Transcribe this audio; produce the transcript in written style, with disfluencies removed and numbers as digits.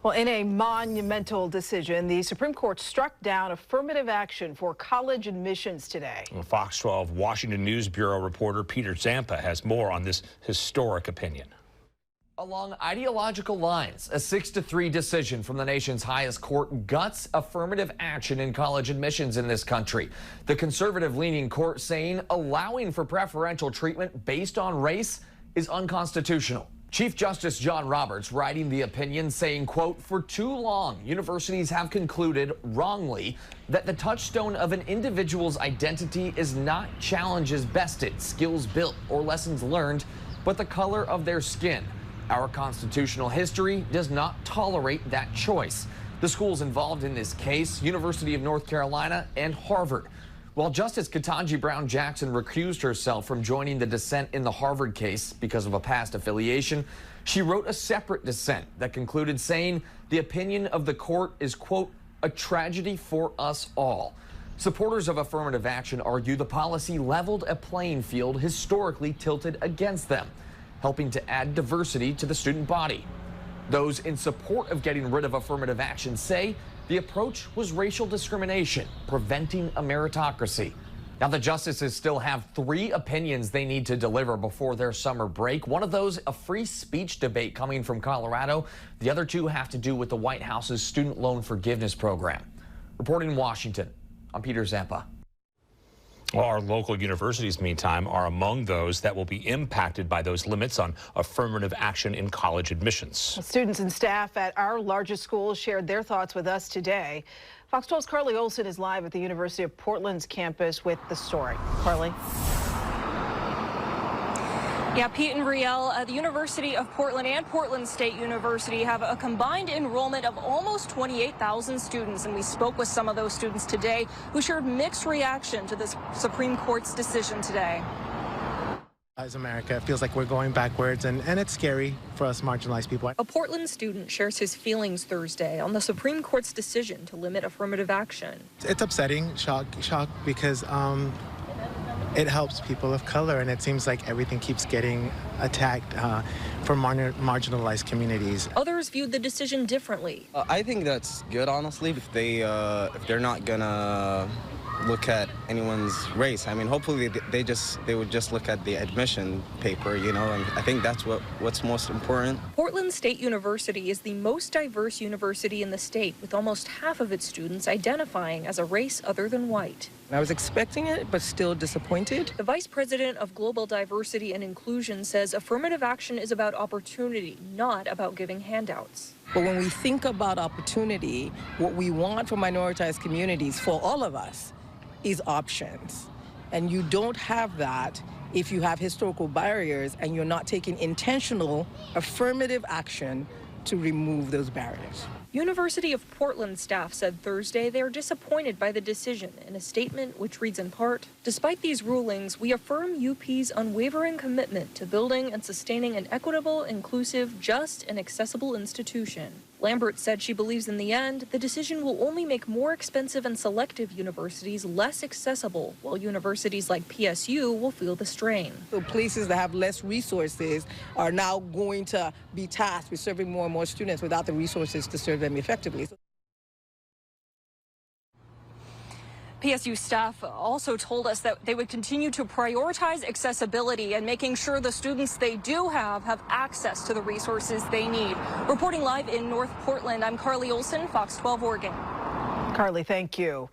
Well, in a monumental decision, the Supreme Court struck down affirmative action for college admissions today. Well, Fox 12 Washington News Bureau reporter Peter Zampa has more on this historic opinion. Along ideological lines, a 6-3 decision from the nation's highest court guts affirmative action in college admissions in this country. The conservative-leaning court saying allowing for preferential treatment based on race is unconstitutional. Chief Justice John Roberts writing the opinion saying, quote, "For too long, universities have concluded wrongly that the touchstone of an individual's identity is not challenges bested, skills built, or lessons learned, but the color of their skin. Our constitutional history does not tolerate that choice." The schools involved in this case, University of North Carolina and Harvard. While Justice Ketanji Brown Jackson recused herself from joining the dissent in the Harvard case because of a past affiliation, she wrote a separate dissent that concluded saying the opinion of the court is, quote, "a tragedy for us all." Supporters of affirmative action argue the policy leveled a playing field historically tilted against them, helping to add diversity to the student body. Those in support of getting rid of affirmative action say the approach was racial discrimination, preventing a meritocracy. Now, the justices still have 3 opinions they need to deliver before their summer break. One of those, a free speech debate coming from Colorado. The other 2 have to do with the White House's student loan forgiveness program. Reporting in Washington, I'm Peter Zampa. Well, our local universities, meantime, are among those that will be impacted by those limits on affirmative action in college admissions. Students and staff at our largest schools shared their thoughts with us today. Fox 12's Carly Olson is live at the University of Portland's campus with the story. Carly. Yeah, Pete and Riel, the University of Portland and Portland State University have a combined enrollment of almost 28,000 students, and we spoke with some of those students today who shared mixed reaction to this Supreme Court's decision today. As America, it feels like we're going backwards, and it's scary for us marginalized people. A Portland student shares his feelings Thursday on the Supreme Court's decision to limit affirmative action. It's upsetting, shock, because it helps people of color, and it seems like everything keeps getting attacked for marginalized communities. Others viewed the decision differently. I think that's good, honestly, if they're not gonna look at anyone's race. I mean, hopefully they would just look at the admission paper, you know, and I think that's what's most important. Portland State University is the most diverse university in the state, with almost half of its students identifying as a race other than white. I was expecting it, but still disappointed. The Vice President of Global Diversity and Inclusion says affirmative action is about opportunity, not about giving handouts. But when we think about opportunity, what we want for minoritized communities, for all of us, is options. And you don't have that if you have historical barriers and you're not taking intentional affirmative action to remove those barriers. University of Portland staff said Thursday they are disappointed by the decision in a statement which reads in part, "Despite these rulings, we affirm UP's unwavering commitment to building and sustaining an equitable, inclusive, just, and accessible institution." Lambert said she believes in the end, the decision will only make more expensive and selective universities less accessible, while universities like PSU will feel the strain. So places that have less resources are now going to be tasked with serving more and more students without the resources to serve them effectively. PSU staff also told us that they would continue to prioritize accessibility and making sure the students they do have access to the resources they need. Reporting live in North Portland, I'm Carly Olson, Fox 12 Oregon. Carly, thank you.